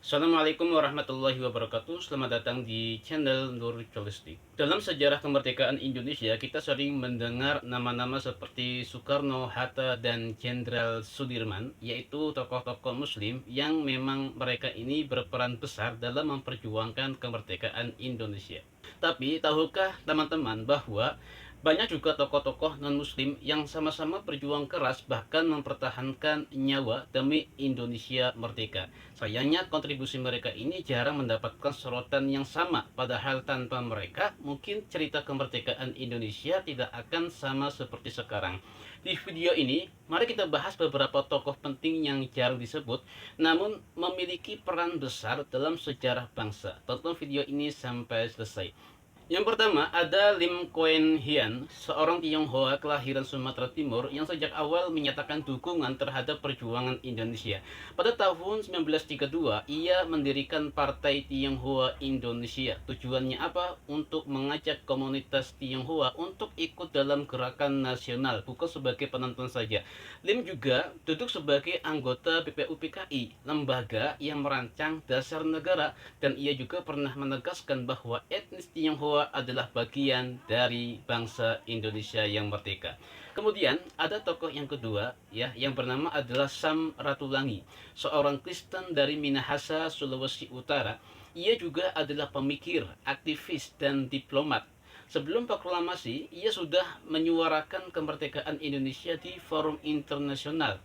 Assalamualaikum warahmatullahi wabarakatuh. Selamat datang di channel Nur Cholistik. Dalam sejarah kemerdekaan Indonesia, kita sering mendengar nama-nama seperti Soekarno, Hatta, dan Jenderal Sudirman, yaitu tokoh-tokoh Muslim yang memang mereka ini berperan besar dalam memperjuangkan kemerdekaan Indonesia. Tapi, tahukah teman-teman bahwa banyak juga tokoh-tokoh non-muslim yang sama-sama berjuang keras bahkan mempertahankan nyawa demi Indonesia merdeka. Sayangnya kontribusi mereka ini jarang mendapatkan sorotan yang sama, padahal tanpa mereka mungkin cerita kemerdekaan Indonesia tidak akan sama seperti sekarang. Di video ini, mari kita bahas beberapa tokoh penting yang jarang disebut namun memiliki peran besar dalam sejarah bangsa. Tonton video ini sampai selesai. Yang pertama ada Lim Kuan Hian, seorang Tionghoa kelahiran Sumatera Timur yang sejak awal menyatakan dukungan terhadap perjuangan Indonesia. Pada tahun 1932, ia mendirikan Partai Tionghoa Indonesia. Tujuannya apa? Untuk mengajak komunitas Tionghoa untuk ikut dalam gerakan nasional, bukan sebagai penonton saja. Lim juga duduk sebagai anggota BPUPKI, lembaga yang merancang dasar negara, dan ia juga pernah menegaskan bahwa etnis Tionghoa adalah bagian dari bangsa Indonesia yang merdeka. Kemudian ada tokoh yang kedua ya, yang bernama adalah Sam Ratulangi, seorang Kristen dari Minahasa, Sulawesi Utara. Ia juga adalah pemikir, aktivis, dan diplomat. Sebelum proklamasi, ia sudah menyuarakan kemerdekaan Indonesia di forum internasional.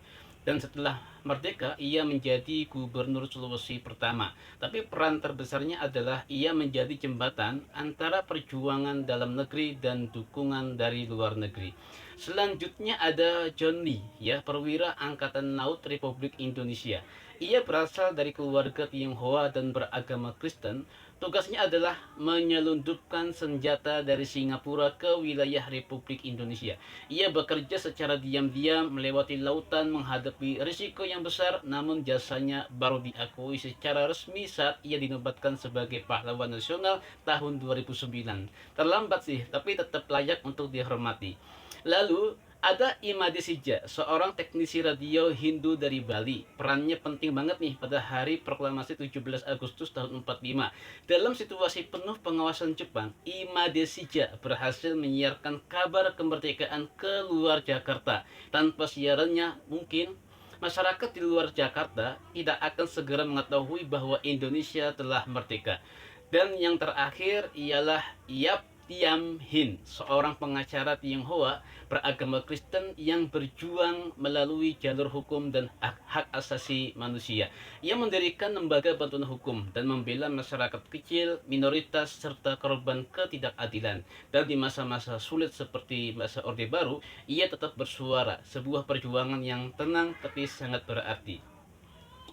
Dan setelah merdeka, ia menjadi gubernur Sulawesi pertama. Tapi peran terbesarnya adalah ia menjadi jembatan antara perjuangan dalam negeri dan dukungan dari luar negeri. Selanjutnya ada John Lee, ya, perwira Angkatan Laut Republik Indonesia. Ia berasal dari keluarga Tionghoa dan beragama Kristen. Tugasnya adalah menyelundupkan senjata dari Singapura ke wilayah Republik Indonesia. Ia bekerja secara diam-diam melewati lautan menghadapi risiko yang besar, namun jasanya baru diakui secara resmi saat ia dinobatkan sebagai pahlawan nasional tahun 2009. Terlambat sih, tapi tetap layak untuk dihormati. Lalu ada Imade Sija, seorang teknisi radio Hindu dari Bali. Perannya penting banget nih pada hari proklamasi 17 Agustus tahun 45. Dalam situasi penuh pengawasan Jepang, Imade Sija berhasil menyiarkan kabar kemerdekaan ke luar Jakarta. Tanpa siarannya, mungkin masyarakat di luar Jakarta tidak akan segera mengetahui bahwa Indonesia telah merdeka. Dan yang terakhir ialah Yap Tiam Hin, seorang pengacara Tionghoa beragama Kristen yang berjuang melalui jalur hukum dan hak asasi manusia. Ia mendirikan lembaga bantuan hukum dan membela masyarakat kecil, minoritas, serta korban ketidakadilan. Dan di masa-masa sulit seperti masa Orde Baru, ia tetap bersuara, sebuah perjuangan yang tenang tapi sangat berarti.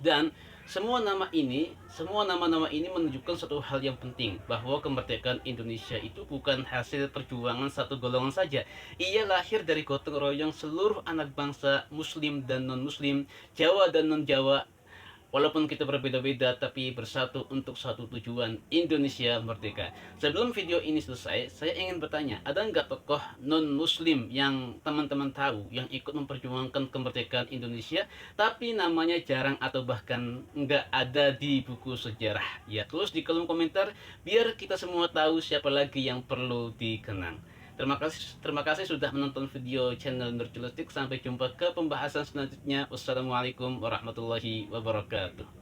Dan semua nama-nama ini menunjukkan satu hal yang penting, bahwa kemerdekaan Indonesia itu bukan hasil perjuangan satu golongan saja. Ia lahir dari gotong royong seluruh anak bangsa, Muslim dan non-Muslim, Jawa dan non-Jawa. Walaupun kita berbeda-beda, tapi bersatu untuk satu tujuan, Indonesia merdeka. Sebelum video ini selesai, saya ingin bertanya, ada nggak tokoh non-muslim yang teman-teman tahu, yang ikut memperjuangkan kemerdekaan Indonesia, tapi namanya jarang atau bahkan nggak ada di buku sejarah? Ya, tulis di kolom komentar, biar kita semua tahu siapa lagi yang perlu dikenang. Terima kasih sudah menonton video channel Nur Cholistik. Sampai jumpa ke pembahasan selanjutnya. Wassalamualaikum warahmatullahi wabarakatuh.